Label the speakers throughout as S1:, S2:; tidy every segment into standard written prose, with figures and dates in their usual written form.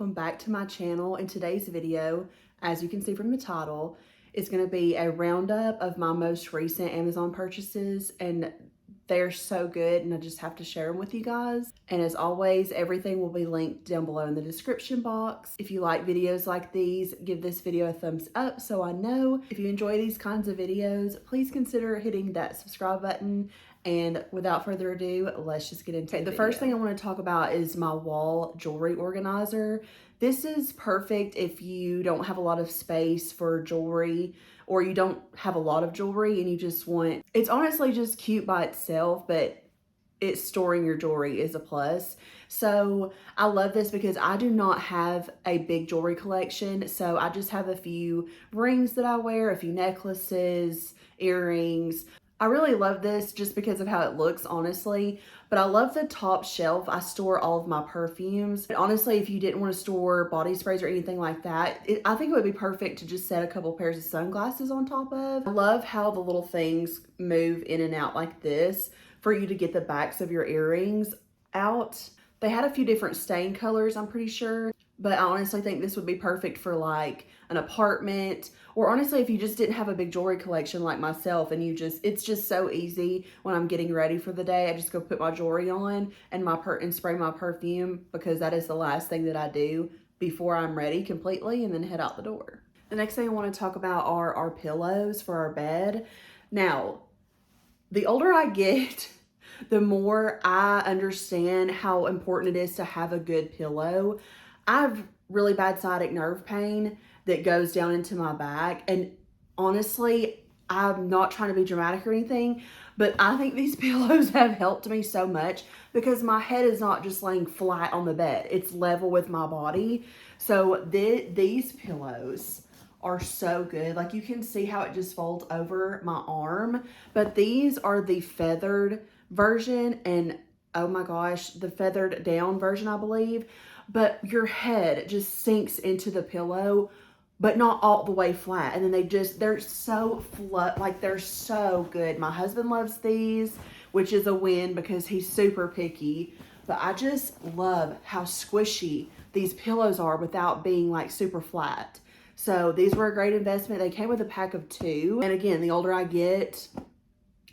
S1: Welcome back to my channel. In today's video, as you can see from the title, it's going to be a roundup of my most recent Amazon purchases, and they're so good and I just have to share them with you guys. And as always, everything will be linked down below in the description box. If you like videos like these, give this video a thumbs up so I know. If you enjoy these kinds of videos, please consider hitting that subscribe button. And without further ado, let's just get into it. The first thing I want to talk about is my wall jewelry organizer. This is perfect if you don't have a lot of space for jewelry, or you don't have a lot of jewelry and you just want, it's honestly just cute by itself, but it's storing your jewelry is a plus. So I love this because I do not have a big jewelry collection. So I just have a few rings that I wear, a few necklaces, earrings. I really love this just because of how it looks, honestly, but I love the top shelf. I store all of my perfumes. But honestly, if you didn't want to store body sprays or anything like that, I think it would be perfect to just set a couple pairs of sunglasses on top of. I love how the little things move in and out like this for you to get the backs of your earrings out. They had a few different stain colors, I'm pretty sure, but I honestly think this would be perfect for like an apartment, or honestly, if you just didn't have a big jewelry collection like myself and it's just so easy when I'm getting ready for the day. I just go put my jewelry on and spray my perfume, because that is the last thing that I do before I'm ready completely, and then head out the door. The next thing I want to talk about are our pillows for our bed. Now, the older I get, the more I understand how important it is to have a good pillow. I have really bad sciatic nerve pain that goes down into my back, and honestly, I'm not trying to be dramatic or anything, but I think these pillows have helped me so much because my head is not just laying flat on the bed. It's level with my body. So these pillows are so good. Like, you can see how it just folds over my arm, but these are the feathered version, and oh my gosh, the feathered down version, I believe. But your head just sinks into the pillow, but not all the way flat. And then they're so they're so good. My husband loves these, which is a win because he's super picky. But I just love how squishy these pillows are without being like super flat. So these were a great investment. They came with a pack of 2. And again, the older I get,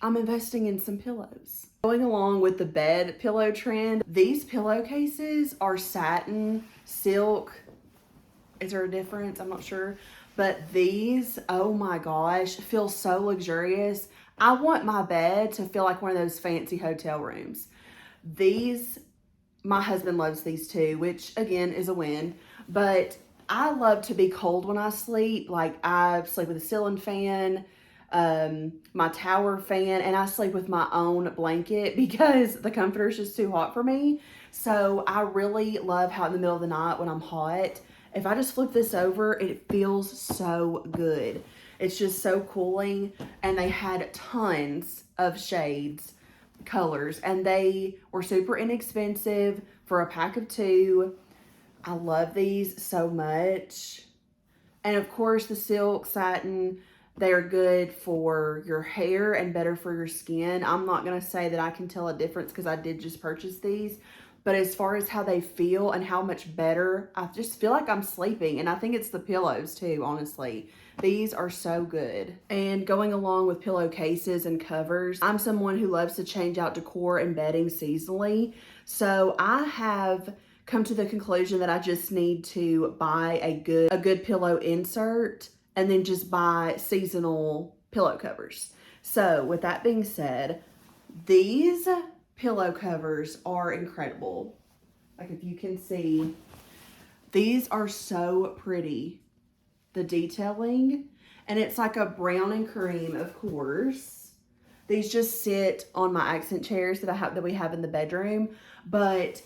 S1: I'm investing in some pillows. Going along with the bed pillow trend, these pillowcases are satin, silk. Is there a difference? I'm not sure. But these, oh my gosh, feel so luxurious. I want my bed to feel like one of those fancy hotel rooms. These, my husband loves these too, which again is a win. But I love to be cold when I sleep. Like, I sleep with a ceiling fan, my tower fan, and I sleep with my own blanket because the comforter is just too hot for me. So I really love how in the middle of the night when I'm hot, if I just flip this over, it feels so good. It's just so cooling. And they had tons of shades, colors, and they were super inexpensive for a pack of 2. I love these so much. And of course, the silk, satin, they're good for your hair and better for your skin. I'm not going to say that I can tell a difference because I did just purchase these. But as far as how they feel and how much better, I just feel like I'm sleeping. And I think it's the pillows too, honestly. These are so good. And going along with pillowcases and covers, I'm someone who loves to change out decor and bedding seasonally. So I have come to the conclusion that I just need to buy a good pillow insert and then just buy seasonal pillow covers. So with that being said, these pillow covers are incredible. Like, if you can see, these are so pretty. The detailing, and it's like a brown and cream, of course. These just sit on my accent chairs that we have in the bedroom, but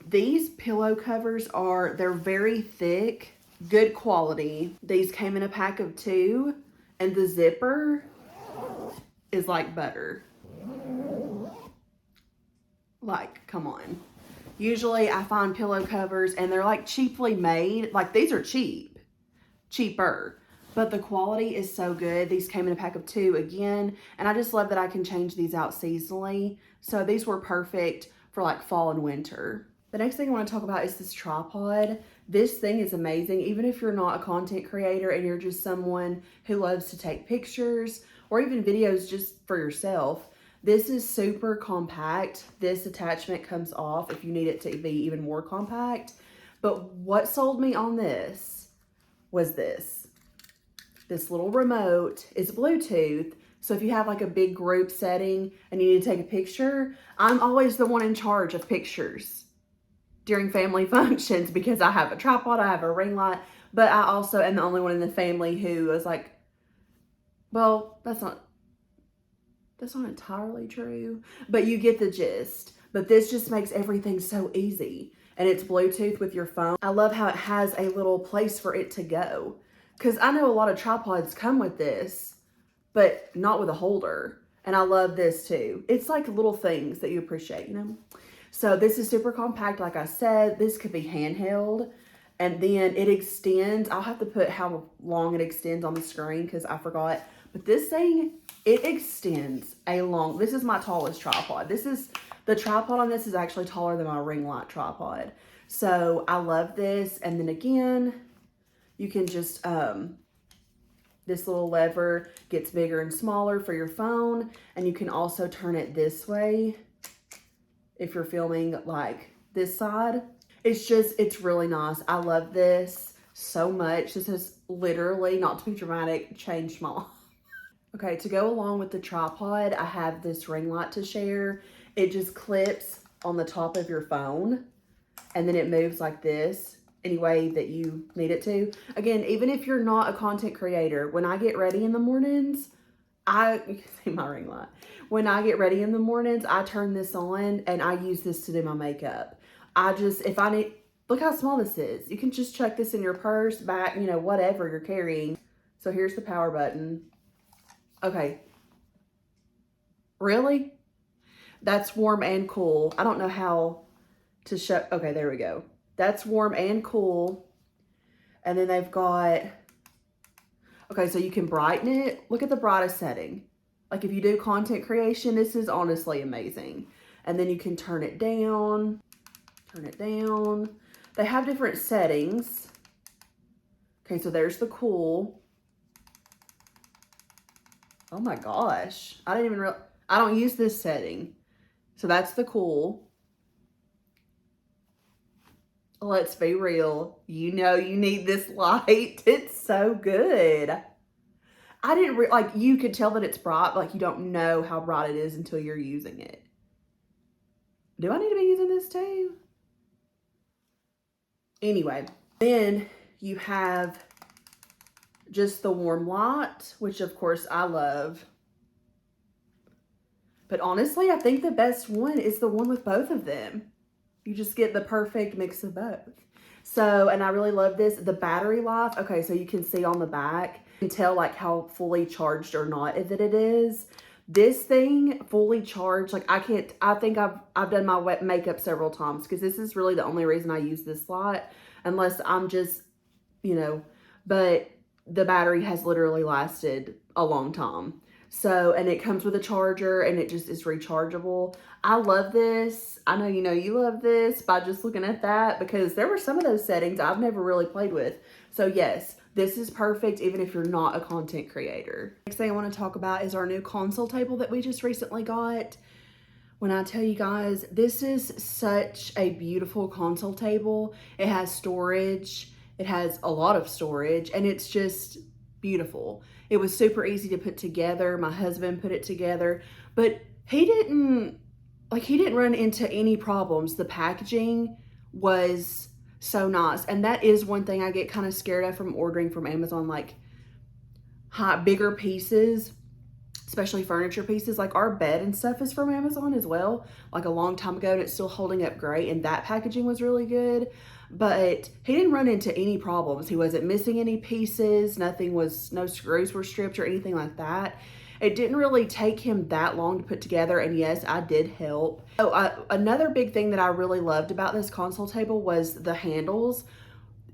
S1: these pillow covers they're very thick, good quality. These came in a pack of 2, and the zipper is like butter. Like, come on. Usually I find pillow covers and they're like cheaply made. Like, these are cheaper, but the quality is so good. These came in a pack of 2 again, and I just love that I can change these out seasonally. So these were perfect for like fall and winter. The next thing I want to talk about is this tripod. This thing is amazing. Even if you're not a content creator and you're just someone who loves to take pictures or even videos just for yourself, this is super compact. This attachment comes off if you need it to be even more compact. But what sold me on this was this. This little remote is Bluetooth. So if you have like a big group setting and you need to take a picture, I'm always the one in charge of pictures during family functions because I have a tripod, I have a ring light, but I also am the only one in the family who is like, well, that's not entirely true, but you get the gist. But this just makes everything so easy. And it's Bluetooth with your phone. I love how it has a little place for it to go. Because I know a lot of tripods come with this, but not with a holder. And I love this too. It's like little things that you appreciate, you know? So this is super compact, like I said. This could be handheld. And then it extends. I'll have to put how long it extends on the screen because I forgot. But this thing, it extends a long, this is my tallest tripod. The tripod on this is actually taller than my ring light tripod. So I love this. And then again, you can just, this little lever gets bigger and smaller for your phone. And you can also turn it this way if you're filming like this side. It's really nice. I love this so much. This has literally, not to be dramatic, changed my life. Okay, to go along with the tripod, I have this ring light to share. It just clips on the top of your phone and then it moves like this any way that you need it to. Again, even if you're not a content creator, when I get ready in the mornings, you can see my ring light. When I get ready in the mornings, I turn this on and I use this to do my makeup. If I need, look how small this is. You can just chuck this in your purse, bag, you know, whatever you're carrying. So here's the power button. Okay. Really? That's warm and cool. I don't know how to show. Okay, there we go. That's warm and cool. And then they've got, okay, so you can brighten it. Look at the brightest setting. Like if you do content creation, this is honestly amazing. And then you can turn it down, turn it down. They have different settings. Okay, so there's the cool. Oh my gosh. I don't use this setting. So that's the cool. Let's be real. You know you need this light. It's so good. I didn't like, you could tell that it's bright, but like you don't know how bright it is until you're using it. Do I need to be using this too? Anyway, then you have just the warm light, which of course I love. But honestly, I think the best one is the one with both of them. You just get the perfect mix of both. So, and I really love this. The battery life, okay, so you can see on the back, you can tell like how fully charged or not that it is. This thing, fully charged, like I think I've done my wet makeup several times because this is really the only reason I use this light, unless I'm just, you know, but the battery has literally lasted a long time. So, and it comes with a charger and it just is rechargeable. I love this. I know you know you love this by just looking at that because there were some of those settings I've never really played with. So yes, this is perfect even if you're not a content creator. Next thing I want to talk about is our new console table that we just recently got. When I tell you guys, this is such a beautiful console table. It has storage. It has a lot of storage and it's just beautiful. It was super easy to put together. My husband put it together, but he didn't run into any problems. The packaging was so nice. And that is one thing I get kind of scared of from ordering from Amazon, like bigger pieces, especially furniture pieces. Like our bed and stuff is from Amazon as well, like a long time ago, and it's still holding up great. And that packaging was really good. But he didn't run into any problems. He wasn't missing any pieces. No screws were stripped or anything like that. It didn't really take him that long to put together. And yes, I did help. Oh, another big thing that I really loved about this console table was the handles.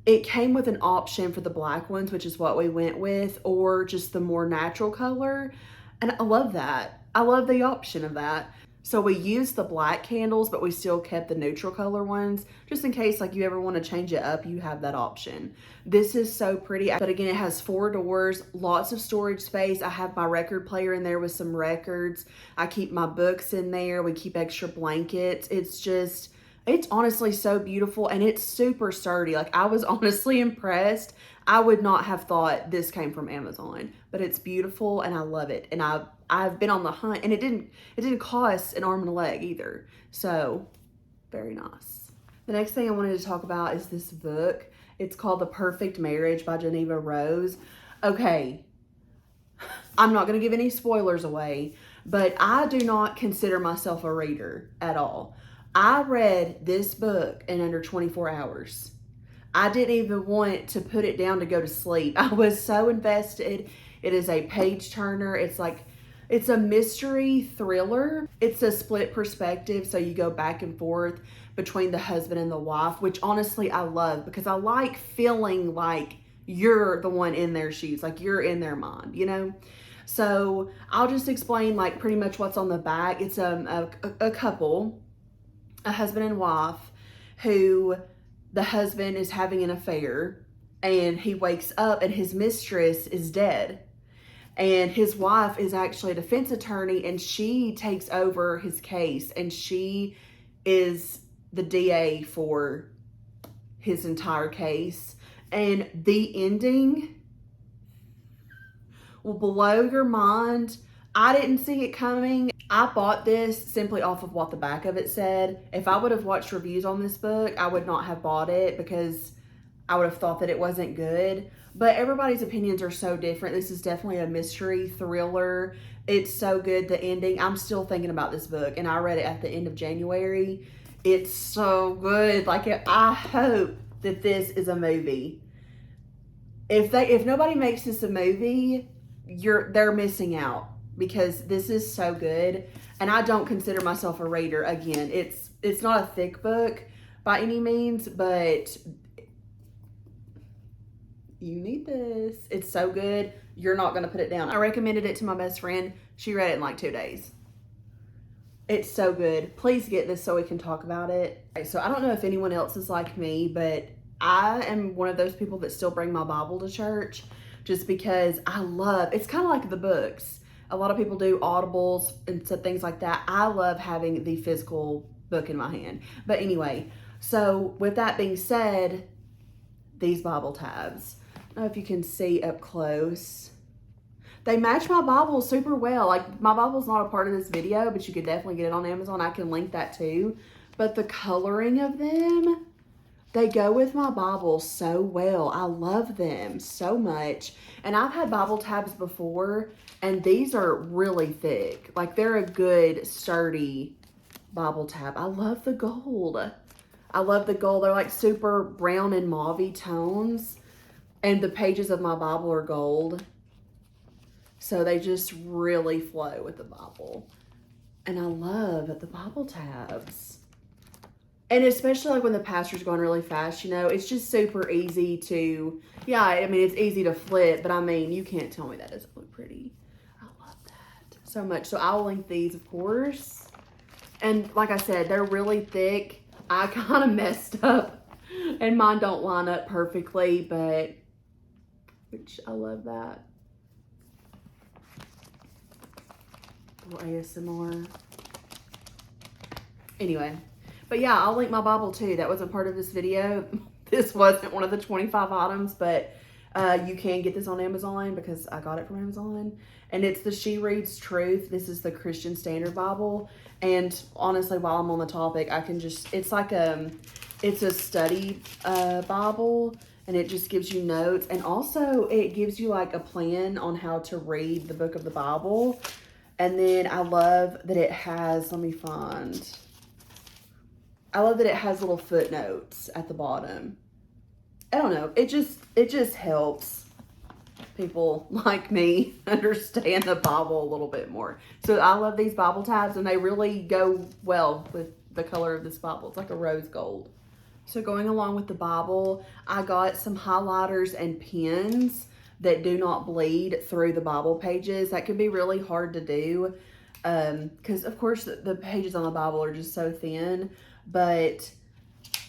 S1: It came with an option for the black ones, which is what we went with, or just the more natural color. And I love that. I love the option of that. So we used the black candles, but we still kept the neutral color ones, just in case like you ever want to change it up, you have that option. This is so pretty, but again, it has 4 doors, lots of storage space. I have my record player in there with some records. I keep my books in there. We keep extra blankets. It's honestly so beautiful, and it's super sturdy. Like, I was honestly impressed. I would not have thought this came from Amazon, but it's beautiful and I love it. And I've been on the hunt, and it didn't cost an arm and a leg either. So very nice. The next thing I wanted to talk about is this book. It's called The Perfect Marriage by Geneva Rose. Okay, I'm not going to give any spoilers away, but I do not consider myself a reader at all. I read this book in under 24 hours. I didn't even want to put it down to go to sleep. I was so invested. It is a page turner. It's a mystery thriller. It's a split perspective, so you go back and forth between the husband and the wife, which honestly I love, because I like feeling like you're the one in their shoes, like you're in their mind, you know? So I'll just explain like pretty much what's on the back. It's a couple, a husband and wife, who the husband is having an affair, and he wakes up and his mistress is dead. And his wife is actually a defense attorney, and she takes over his case, and she is the DA for his entire case. And the ending will blow your mind. I didn't see it coming. I bought this simply off of what the back of it said. If I would have watched reviews on this book, I would not have bought it, because I would have thought that it wasn't good. But everybody's opinions are so different. This is definitely a mystery thriller. It's so good. The ending, I'm still thinking about this book, and I read it at the end of January. It's so good. Like, I hope that this is a movie. If nobody makes this a movie, they're missing out, because this is so good. And I don't consider myself a reader. Again, it's not a thick book by any means, but you need this. It's so good. You're not going to put it down. I recommended it to my best friend. She read it in like 2 days. It's so good. Please get this so we can talk about it. Okay, so I don't know if anyone else is like me, but I am one of those people that still bring my Bible to church, just because it's kind of like the books. A lot of people do audibles and things like that. I love having the physical book in my hand. But anyway, so with that being said, these Bible tabs, I don't know if you can see up close. They match my Bible super well. Like, my Bible's not a part of this video, but you could definitely get it on Amazon. I can link that too. But the coloring of them, they go with my Bible so well. I love them so much. And I've had Bible tabs before, and these are really thick. Like, they're a good, sturdy Bible tab. I love the gold. I love the gold. They're like super brown and mauve tones. And the pages of my Bible are gold. So they just really flow with the Bible. And I love the Bible tabs. And especially like when the pastor's going really fast, you know, it's just super easy to, yeah, I mean, it's easy to flip, but I mean, you can't tell me that doesn't look pretty. I love that so much. So I'll link these, of course. And like I said, they're really thick. I kind of messed up, and mine don't line up perfectly, but which I love that. A little ASMR. Anyway, but yeah, I'll link my Bible too. That wasn't part of this video. This wasn't one of the 25 items, but you can get this on Amazon, because I got it from Amazon. And it's the She Reads Truth. This is the Christian Standard Bible. And honestly, while I'm on the topic, I can just, it's like it's a study Bible, and it just gives you notes. And also it gives you like a plan on how to read the book of the Bible. And then I love that it has, I love that it has little footnotes at the bottom. I don't know. It just helps people like me understand the Bible a little bit more. So I love these Bible tabs, and they really go well with the color of this Bible. It's like a rose gold. So going along with the Bible, I got some highlighters and pens that do not bleed through the Bible pages. That can be really hard to do. because of course the pages on the Bible are just so thin, but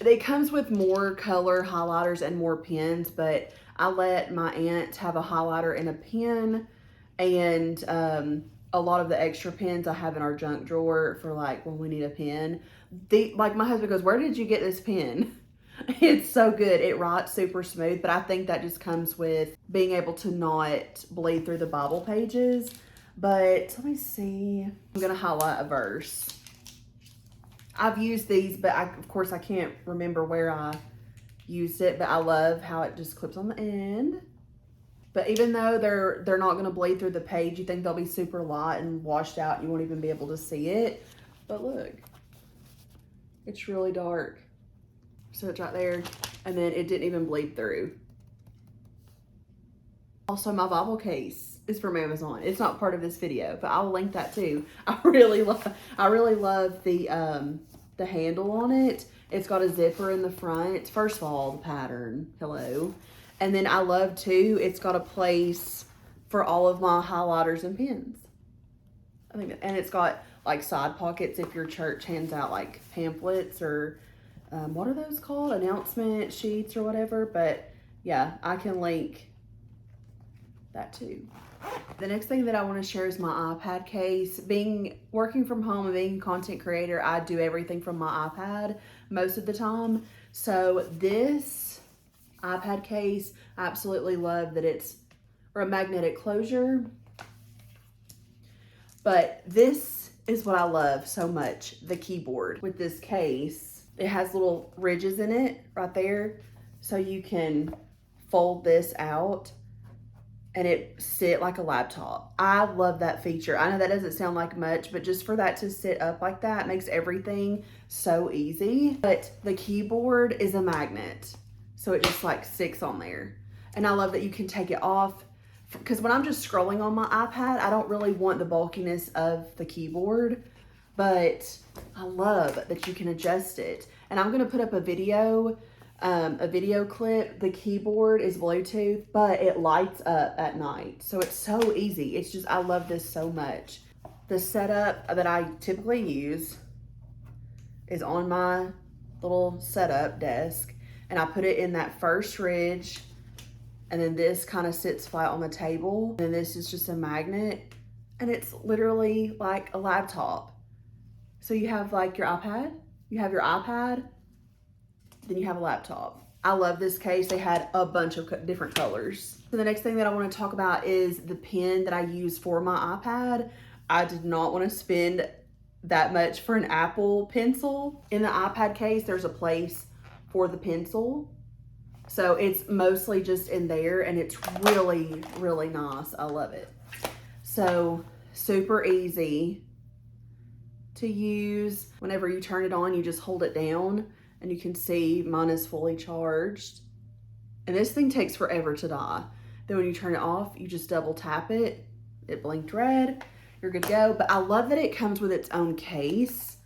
S1: it comes with more color highlighters and more pens. But I let my aunt have a highlighter and a pen, and a lot of the extra pens I have in our junk drawer for like when we need a pen. Like my husband goes, "Where did you get this pen?" It's so good. It writes super smooth, but I think that just comes with being able to not bleed through the Bible pages. But let me see. I'm going to highlight a verse. I've used these, but of course I can't remember where I used it, but I love how it just clips on the end. But even though they're not going to bleed through the page, you think they'll be super light and washed out. You won't even be able to see it. But look, it's really dark. So it's right there, and then it didn't even bleed through. Also, my Bible case is from Amazon. It's not part of this video, but I will link that too. I really love the handle on it. It's got a zipper in the front. First of all, the pattern, hello. And then I love too, it's got a place for all of my highlighters and pens. I think, and it's got like side pockets if your church hands out like pamphlets or what are those called? Announcement sheets or whatever. But yeah, I can link that too. The next thing that I want to share is my iPad case. Working from home and being a content creator, I do everything from my iPad most of the time. So this iPad case, I absolutely love that it's a magnetic closure. But this is what I love so much, the keyboard. With this case, it has little ridges in it right there, so you can fold this out and it sit like a laptop. I love that feature. I know that doesn't sound like much, but just for that to sit up like that makes everything so easy. But the keyboard is a magnet, so it just like sticks on there. And I love that you can take it off, because when I'm just scrolling on my iPad, I don't really want the bulkiness of the keyboard, but I love that you can adjust it. And I'm gonna put up a video clip. The keyboard is Bluetooth, but it lights up at night. So it's so easy. It's just, I love this so much. The setup that I typically use is on my little setup desk, and I put it in that first ridge, and then this kind of sits flat on the table, and this is just a magnet, and it's literally like a laptop. So you have like your iPad, then you have a laptop. I love this case. They had a bunch of different colors. So the next thing that I want to talk about is the pen that I use for my iPad. I did not want to spend that much for an Apple pencil. In the iPad case, there's a place for the pencil. So it's mostly just in there, and it's really, really nice. I love it. So super easy to use. Whenever you turn it on, you just hold it down, and you can see mine is fully charged. And this thing takes forever to die. Then when you turn it off, you just double tap it. It blinked red. You're good to go. But I love that it comes with its own case,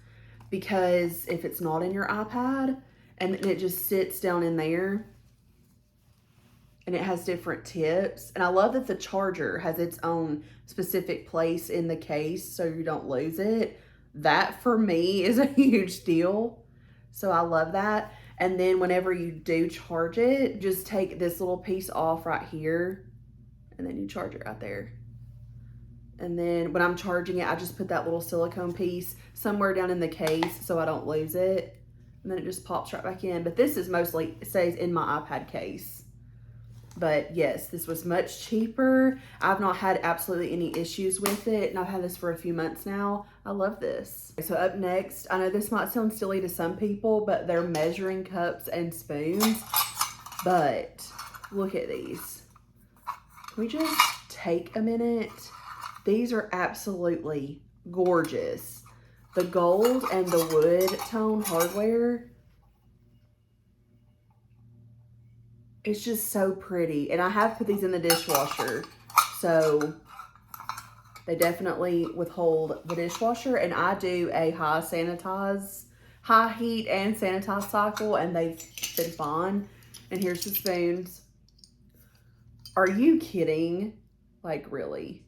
S1: because if it's not in your iPad, and it just sits down in there, and it has different tips. And I love that the charger has its own specific place in the case so you don't lose it. That for me is a huge deal. So I love that. And then whenever you do charge it, just take this little piece off right here, and then you charge it right there. And then when I'm charging it, I just put that little silicone piece somewhere down in the case so I don't lose it. And then it just pops right back in. But this is mostly, it stays in my iPad case. But yes, this was much cheaper. I've not had absolutely any issues with it, and I've had this for a few months now. I love this. So up next, I know this might sound silly to some people, but they're measuring cups and spoons. But look at these. Can we just take a minute? These are absolutely gorgeous. The gold and the wood tone hardware, it's just so pretty. And I have put these in the dishwasher, so they definitely withhold the dishwasher. And I do a high heat and sanitize cycle, and they've been fine. And here's the spoons. Are you kidding? Like, really?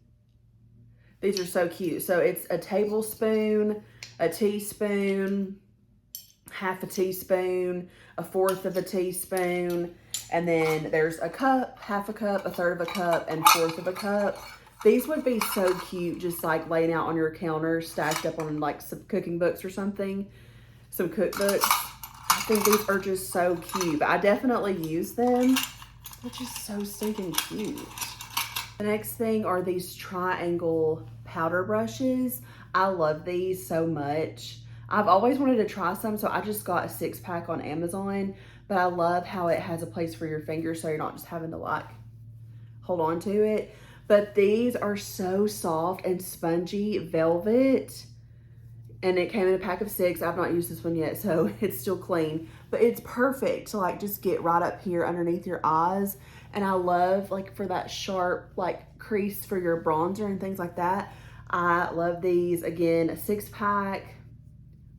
S1: These are so cute. So it's a tablespoon, a teaspoon, half a teaspoon, a fourth of a teaspoon, and then there's a cup, half a cup, a third of a cup, and fourth of a cup. These would be so cute, just like laying out on your counter, stacked up on like some cooking books or something, some cookbooks. I think these are just so cute. But I definitely use them. They're just so stinking cute. The next thing are these triangle powder brushes. I love these so much. I've always wanted to try some, so I just got a 6-pack on Amazon, but I love how it has a place for your fingers so you're not just having to like hold on to it. But these are so soft and spongy velvet, and it came in a pack of 6. I've not used this one yet, so it's still clean, but it's perfect to like just get right up here underneath your eyes. And I love like for that sharp like crease for your bronzer and things like that. I love these. Again, a 6-pack,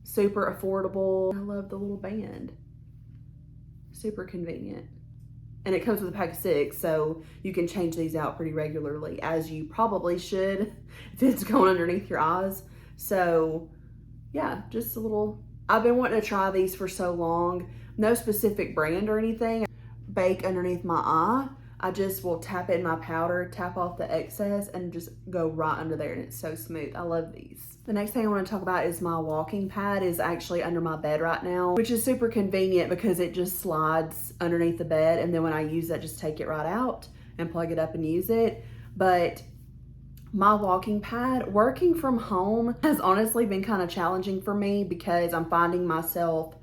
S1: super affordable. I love the little band, super convenient. And it comes with a pack of 6, so you can change these out pretty regularly, as you probably should if it's going underneath your eyes. So yeah, just a little, I've been wanting to try these for so long. No specific brand or anything. Bake underneath my eye. I just will tap it in my powder, tap off the excess, and just go right under there, and it's so smooth. I love these. The next thing I want to talk about is my walking pad is actually under my bed right now, which is super convenient because it just slides underneath the bed, and then when I use that, just take it right out and plug it up and use it. But my walking pad, working from home has honestly been kind of challenging for me because I'm finding myself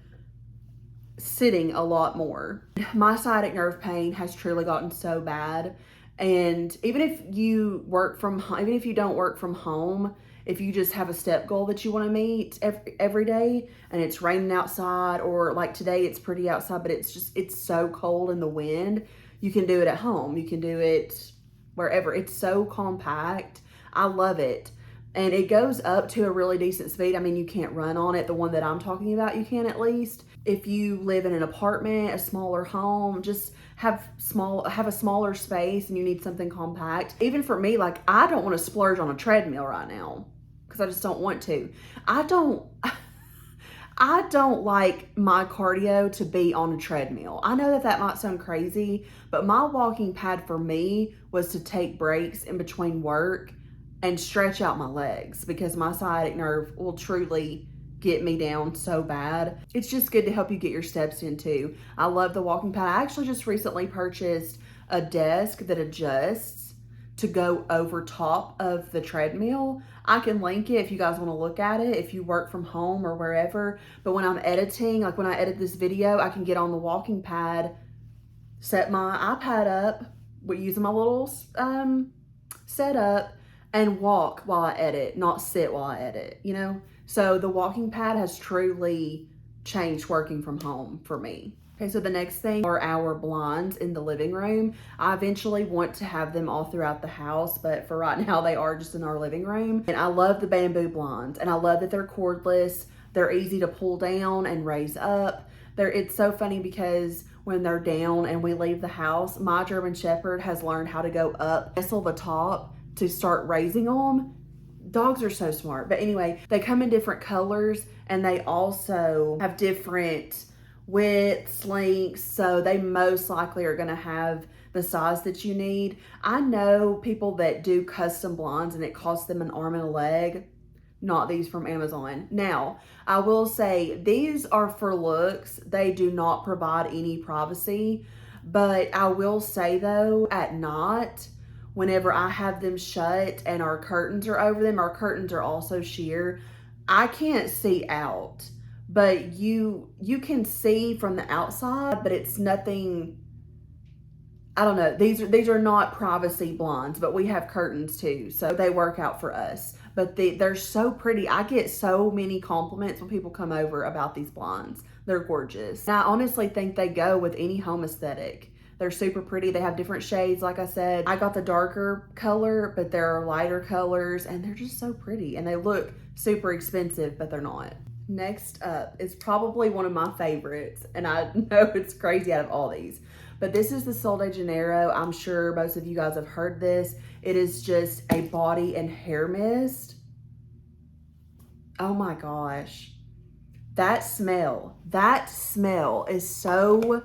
S1: sitting a lot more. My sciatic nerve pain has truly gotten so bad. And even if you work from home, even if you don't work from home, if you just have a step goal that you want to meet every day and it's raining outside, or like today it's pretty outside, but it's so cold in the wind, you can do it at home. You can do it wherever. It's so compact. I love it. And it goes up to a really decent speed. I mean, you can't run on it. The one that I'm talking about, you can at least. If you live in an apartment, a smaller home, just have a smaller space and you need something compact. Even for me, like I don't want to splurge on a treadmill right now because I just don't want to. I don't like my cardio to be on a treadmill. I know that might sound crazy, but my walking pad for me was to take breaks in between work and stretch out my legs because my sciatic nerve will truly get me down so bad. It's just good to help you get your steps in too. I love the walking pad. I actually just recently purchased a desk that adjusts to go over top of the treadmill. I can link it if you guys want to look at it if you work from home or wherever. But when I'm editing, like when I edit this video, I can get on the walking pad, set my iPad up, using my little setup, and walk while I edit, not sit while I edit, you know? So the walking pad has truly changed working from home for me. Okay, so the next thing are our blinds in the living room. I eventually want to have them all throughout the house, but for right now, they are just in our living room. And I love the bamboo blinds, and I love that they're cordless. They're easy to pull down and raise up. It's so funny because when they're down and we leave the house, my German Shepherd has learned how to go up, nestle the top to start raising them. Dogs are so smart. But anyway, they come in different colors and they also have different widths, lengths, so they most likely are going to have the size that you need. I know people that do custom blinds and it costs them an arm and a leg. Not these from Amazon. Now, I will say these are for looks. They do not provide any privacy, but I will say though, at night, whenever I have them shut and our curtains are over them, our curtains are also sheer, I can't see out, but you can see from the outside, but it's nothing, I don't know. These are not privacy blinds, but we have curtains too, so they work out for us. But they're so pretty. I get so many compliments when people come over about these blinds. They're gorgeous. And I honestly think they go with any home aesthetic. They're super pretty. They have different shades, like I said. I got the darker color, but there are lighter colors, and they're just so pretty. And they look super expensive, but they're not. Next up is probably one of my favorites, and I know it's crazy out of all these, but this is the Sol de Janeiro. I'm sure most of you guys have heard this. It is just a body and hair mist. Oh my gosh. That smell is so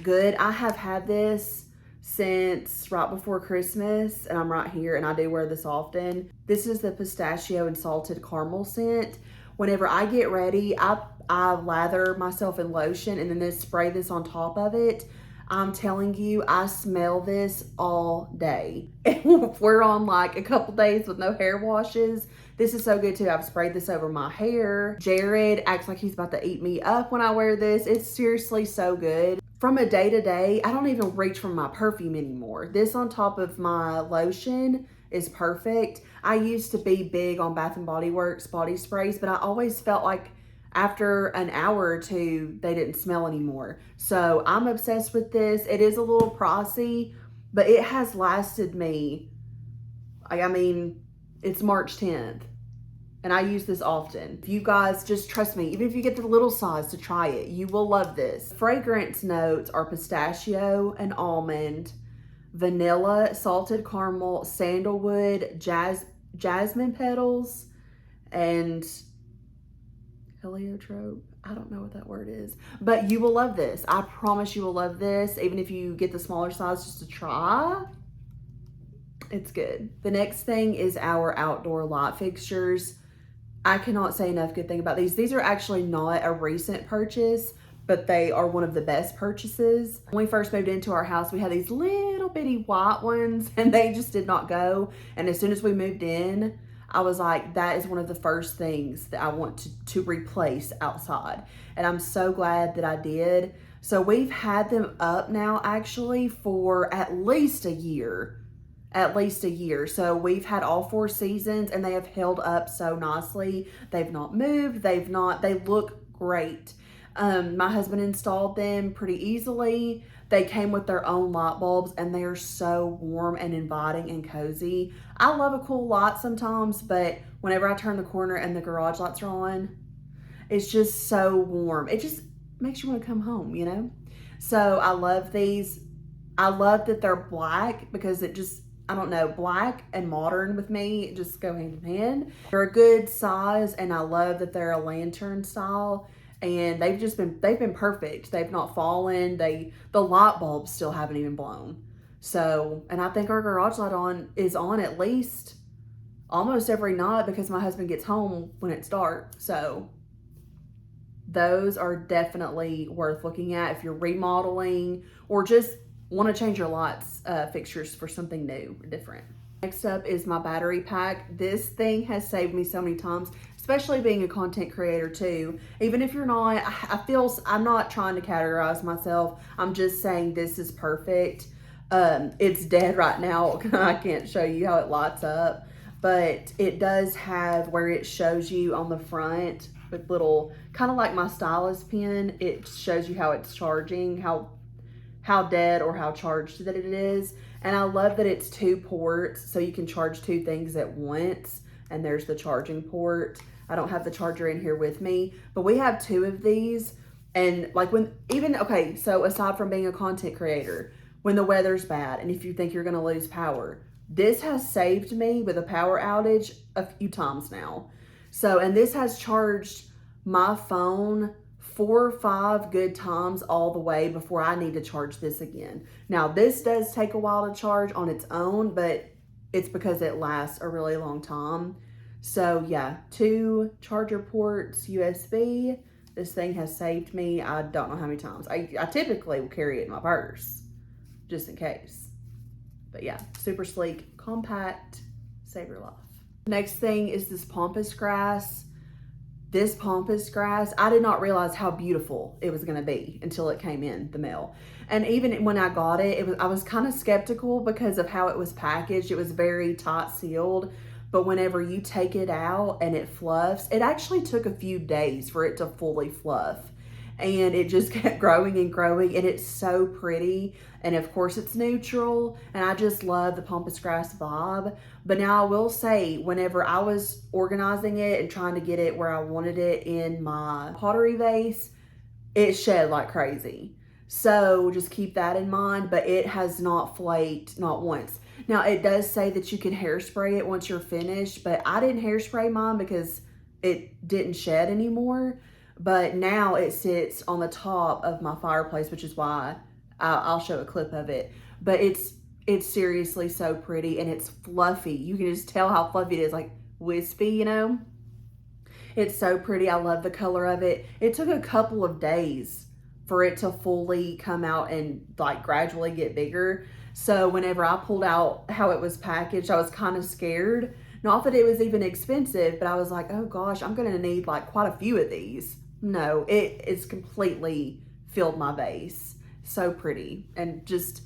S1: good. I have had this since right before Christmas, and I'm right here, and I do wear this often. This is the pistachio and salted caramel scent. Whenever I get ready, I lather myself in lotion and then spray this on top of it. I'm telling you, I smell this all day. If we're on like a couple days with no hair washes, this is so good too. I've sprayed this over my hair. Jared acts like he's about to eat me up when I wear this. It's seriously so good. From a day to day, I don't even reach for my perfume anymore. This on top of my lotion is perfect. I used to be big on Bath & Body Works body sprays, but I always felt like after an hour or two, they didn't smell anymore. So I'm obsessed with this. It is a little pricey, but it has lasted me, I mean, it's March 10th. And I use this often. If you guys just trust me, even if you get the little size to try it, you will love this. Fragrance notes are pistachio and almond, vanilla, salted caramel, sandalwood, jasmine petals, and heliotrope. I don't know what that word is, but you will love this. I promise you will love this. Even if you get the smaller size just to try, it's good. The next thing is our outdoor light fixtures. I cannot say enough good thing about these. These are actually not a recent purchase, but they are one of the best purchases. When we first moved into our house, we had these little bitty white ones and they just did not go. And as soon as we moved in, I was like, that is one of the first things that I want to replace outside. And I'm so glad that I did. So we've had them up now actually for at least a year. So we've had all 4 seasons and they have held up so nicely. They've not moved. They look great. My husband installed them pretty easily. They came with their own light bulbs and they are so warm and inviting and cozy. I love a cool light sometimes, but whenever I turn the corner and the garage lights are on, it's just so warm. It just makes you want to come home, you know? So I love these. I love that they're black because it just, I don't know, black and modern with me just go hand in hand. They're a good size and I love that they're a lantern style and they've been perfect. They've not fallen. The light bulbs still haven't even blown. So, and I think our garage light is on at least almost every night because my husband gets home when it's dark. So those are definitely worth looking at if you're remodeling or just want to change your lights fixtures for something new or different. Next up is my battery pack. This thing has saved me so many times, especially being a content creator too. Even if you're not, I'm not trying to categorize myself. I'm just saying this is perfect. It's dead right now. I can't show you how it lights up, but it does have where it shows you on the front with little, kind of like my stylus pen. It shows you how it's charging, how dead or how charged that it is. And I love that it's 2 ports, so you can charge 2 things at once. And there's the charging port. I don't have the charger in here with me, but we have 2 of these. And like okay, so aside from being a content creator, when the weather's bad and if you think you're gonna lose power, this has saved me with a power outage a few times now. So, and this has charged my phone 4 or 5 good times all the way before I need to charge this again. Now, this does take a while to charge on its own, but it's because it lasts a really long time. So yeah, 2 charger ports, USB. This thing has saved me, I don't know how many times. I typically will carry it in my purse, just in case. But yeah, super sleek, compact, save your life. Next thing is this pampas grass. This pampas grass, I did not realize how beautiful it was gonna be until it came in the mail. And even when I got it, I was kind of skeptical because of how it was packaged. It was very tight sealed, but whenever you take it out and it fluffs, it actually took a few days for it to fully fluff. And it just kept growing and growing, and it's so pretty. And of course it's neutral, and I just love the pampas grass vibe. But now I will say, whenever I was organizing it and trying to get it where I wanted it in my pottery vase, it shed like crazy. So just keep that in mind, but it has not flaked, not once. Now it does say that you can hairspray it once you're finished, but I didn't hairspray mine because it didn't shed anymore. But now it sits on the top of my fireplace, which is why I'll show a clip of it. But it's seriously so pretty, and it's fluffy. You can just tell how fluffy it is, like wispy, you know? It's so pretty. I love the color of it. It took a couple of days for it to fully come out and like gradually get bigger. So whenever I pulled out how it was packaged, I was kind of scared. Not that it was even expensive, but I was like, oh gosh, I'm gonna need like quite a few of these. No, it's completely filled my vase. So pretty, and just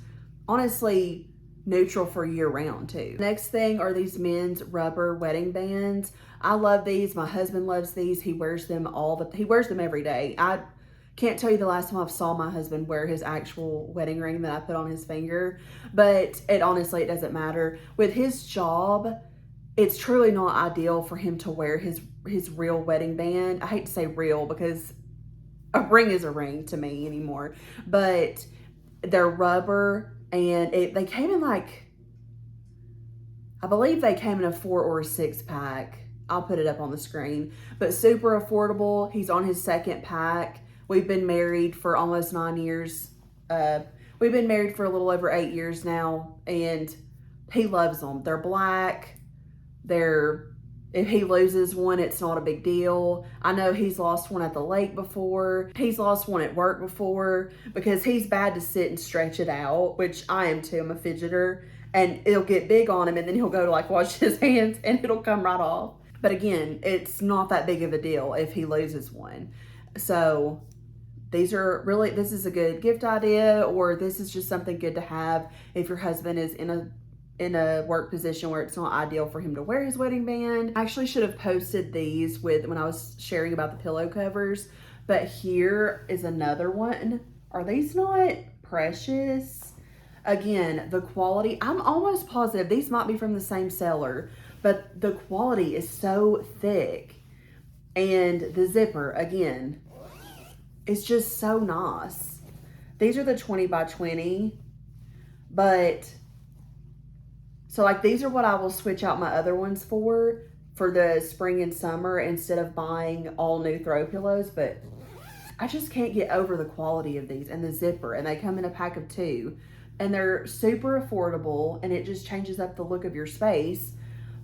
S1: honestly neutral for year round too. Next thing are these men's rubber wedding bands. I love these. My husband loves these. He wears them he wears them every day. I can't tell you the last time I saw my husband wear his actual wedding ring that I put on his finger, but honestly, it doesn't matter. With his job, it's truly not ideal for him to wear his real wedding band. I hate to say real because a ring is a ring to me anymore, but they're rubber, and they came in like, I believe they came in a 4 or a 6 pack. I'll put it up on the screen, but super affordable. He's on his 2nd pack. We've been married for almost 9 years. We've been married for a little over 8 years now, and he loves them. They're black. If he loses one, it's not a big deal. I know he's lost one at the lake before. He's lost one at work before because he's bad to sit and stretch it out, which I am too. I'm a fidgeter, and it'll get big on him, and then he'll go to like wash his hands and it'll come right off. But again, it's not that big of a deal if he loses one. So this is a good gift idea, or this is just something good to have if your husband is in a work position where it's not ideal for him to wear his wedding band. I actually should have posted these when I was sharing about the pillow covers, but here is another one. Are these not precious? Again, the quality, I'm almost positive these might be from the same seller, but the quality is so thick. And the zipper, again, it's just so nice. These are the 20 by 20, but so like these are what I will switch out my other ones for the spring and summer instead of buying all new throw pillows. But I just can't get over the quality of these and the zipper, and they come in a pack of 2, and they're super affordable, and it just changes up the look of your space.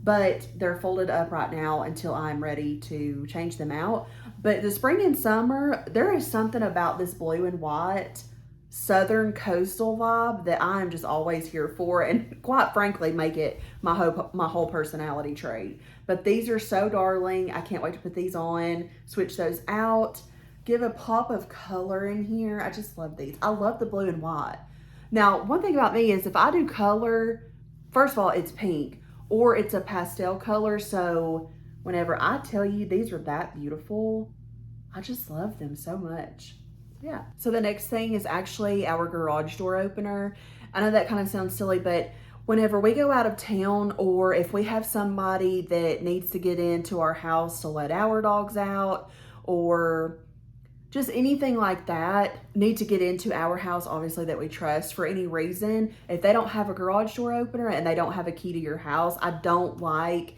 S1: But they're folded up right now until I'm ready to change them out. But the spring and summer, there is something about this blue and white southern coastal vibe that I'm just always here for, and quite frankly make it my whole personality trait. But these are so darling. I can't wait to put these on, switch those out, give a pop of color in here. I just love these. I love the blue and white. Now, one thing about me is if I do color, first of all, it's pink or it's a pastel color. So whenever I tell you these are that beautiful, I just love them so much. Yeah. So the next thing is actually our garage door opener. I know that kind of sounds silly, but whenever we go out of town, or if we have somebody that needs to get into our house to let our dogs out, or just anything like that, need to get into our house, obviously, that we trust for any reason, if they don't have a garage door opener and they don't have a key to your house, I don't like,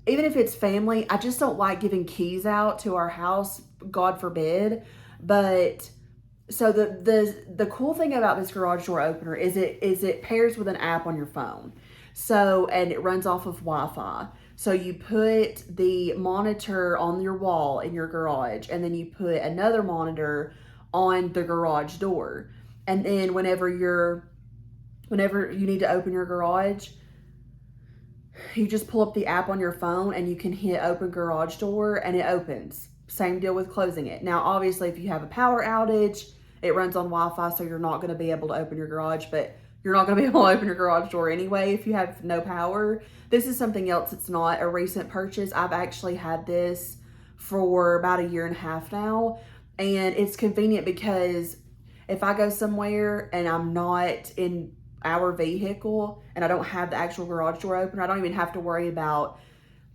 S1: even if it's family, I just don't like giving keys out to our house, God forbid. But so the cool thing about this garage door opener is it pairs with an app on your phone. So, and it runs off of Wi-Fi. So you put the monitor on your wall in your garage, and then you put another monitor on the garage door. And then whenever you need to open your garage, you just pull up the app on your phone and you can hit open garage door and it opens. Same deal with closing it. Now, obviously, if you have a power outage, it runs on Wi-Fi, so you're not going to be able to open your garage, but you're not going to be able to open your garage door anyway if you have no power. This is something else. It's not a recent purchase. I've actually had this for about 1.5 years now, and it's convenient because if I go somewhere and I'm not in our vehicle and I don't have the actual garage door open, I don't even have to worry about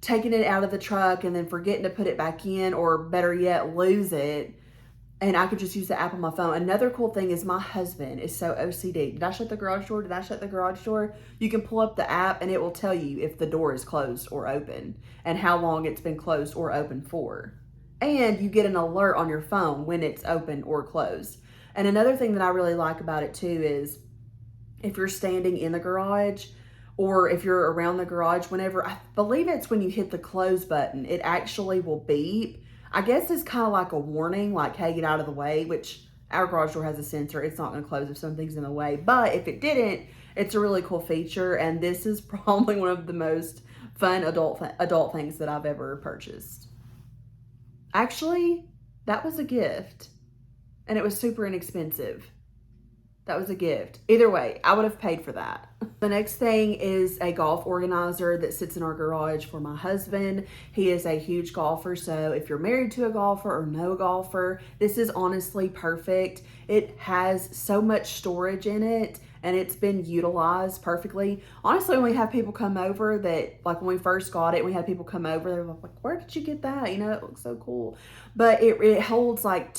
S1: taking it out of the truck and then forgetting to put it back in, or better yet, lose it. and I could just use the app on my phone. Another cool thing is my husband is so OCD. Did I shut the garage door? Did I shut the garage door? You can pull up the app and it will tell you if the door is closed or open and how long it's been closed or open for. And you get an alert on your phone when it's open or closed. And another thing that I really like about it too is if you're standing in the garage or if you're around the garage, whenever, I believe it's when you hit the close button, it actually will beep. I guess it's kind of like a warning, like, hey, get out of the way, which our garage door has a sensor. It's not going to close if something's in the way. But if it didn't, it's a really cool feature. And this is probably one of the most fun adult things that I've ever purchased. Actually, that was a gift. And it was super inexpensive. That was a gift. Either way, I would have paid for that. The next thing is a golf organizer that sits in our garage for my husband. He is a huge golfer, so if you're married to a golfer or no golfer, this is honestly perfect. It has so much storage in it and it's been utilized perfectly. Honestly, when we have people come over that, like when we first got it, we had people come over, they were like, where did you get that? You know, it looks so cool. But it holds like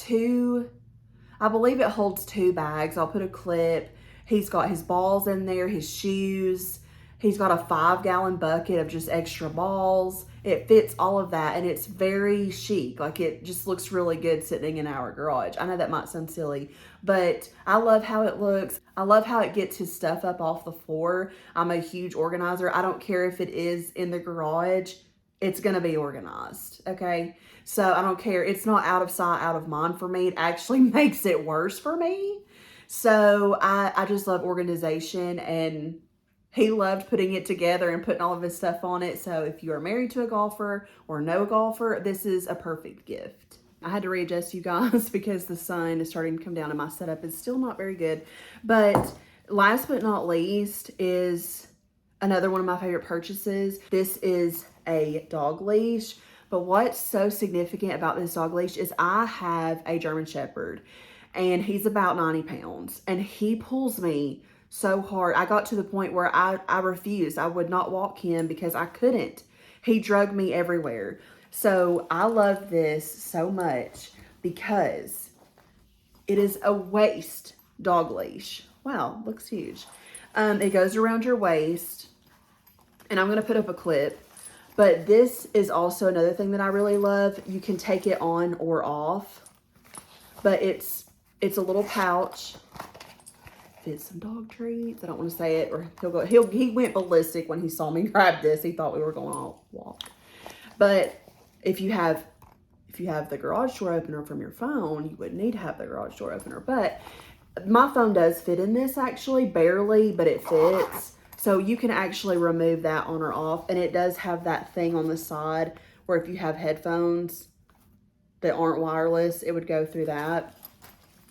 S1: I believe it holds 2 bags. I'll put a clip. He's got his balls in there, his shoes. He's got a 5-gallon bucket of just extra balls. It fits all of that and it's very chic. Like it just looks really good sitting in our garage. I know that might sound silly, but I love how it looks. I love how it gets his stuff up off the floor. I'm a huge organizer. I don't care if it is in the garage. It's going to be organized, okay? So I don't care. It's not out of sight, out of mind for me. It actually makes it worse for me. So I just love organization, and he loved putting it together and putting all of his stuff on it. So if you are married to a golfer or no golfer, this is a perfect gift. I had to readjust, you guys, because the sun is starting to come down and my setup is still not very good. But last but not least is another one of my favorite purchases. This is a dog leash. But what's so significant about this dog leash is I have a German Shepherd and he's about 90 pounds and he pulls me so hard. I got to the point where I refused. I would not walk him because I couldn't. He dragged me everywhere. So I love this so much because it is a waist dog leash. Wow, looks huge. It goes around your waist, and I'm going to put up a clip. But this is also another thing that I really love. You can take it on or off, but it's a little pouch. Fits some dog treats. I don't want to say it, or he went ballistic when he saw me grab this. He thought we were going on a walk. But if you have the garage door opener from your phone, you wouldn't need to have the garage door opener. But my phone does fit in this, actually, barely, but it fits. So you can actually remove that on or off. And it does have that thing on the side where if you have headphones that aren't wireless, it would go through that.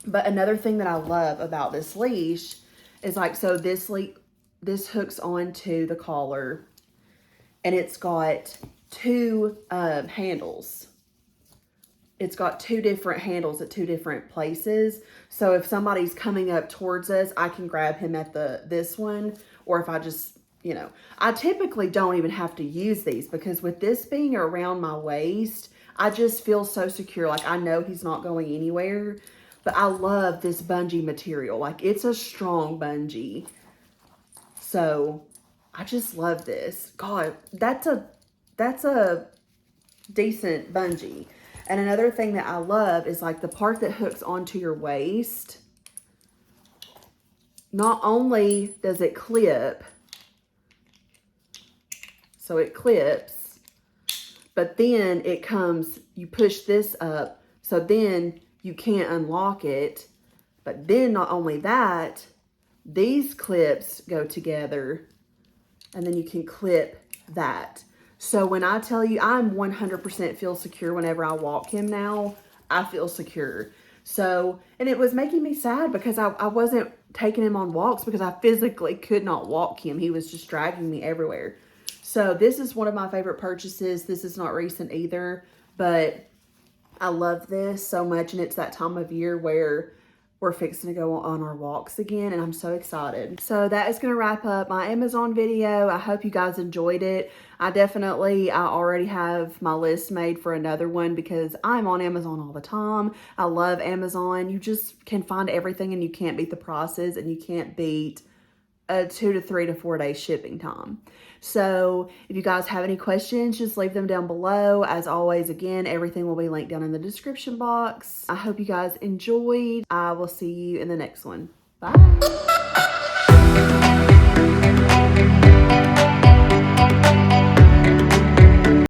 S1: But another thing that I love about this leash is like, so this hooks onto the collar and it's got 2 handles. It's got 2 different handles at 2 different places. So if somebody's coming up towards us, I can grab him at this one. Or if I just, I typically don't even have to use these because with this being around my waist, I just feel so secure. Like I know he's not going anywhere. But I love this bungee material. Like it's a strong bungee. So I just love this. God, that's a decent bungee. And another thing that I love is like the part that hooks onto your waist. Not only does it clip, so it clips, but then it comes, you push this up, so then you can't unlock it. But then not only that, these clips go together and then you can clip that. So when I tell you I'm 100% feel secure whenever I walk him now, I feel secure. So, and it was making me sad because I wasn't taking him on walks because I physically could not walk him. He was just dragging me everywhere. So this is one of my favorite purchases. This is not recent either, but I love this so much. And it's that time of year where we're fixing to go on our walks again, and I'm so excited. So that is going to wrap up my Amazon video. I hope you guys enjoyed it. I already have my list made for another one because I'm on Amazon all the time. I love Amazon. You just can find everything, and you can't beat the prices, and you can't beat a 2 to 3 to 4 day shipping time. So if you guys have any questions, just leave them down below. As always, again, everything will be linked down in the description box. I hope you guys enjoyed. I will see you in the next one. Bye.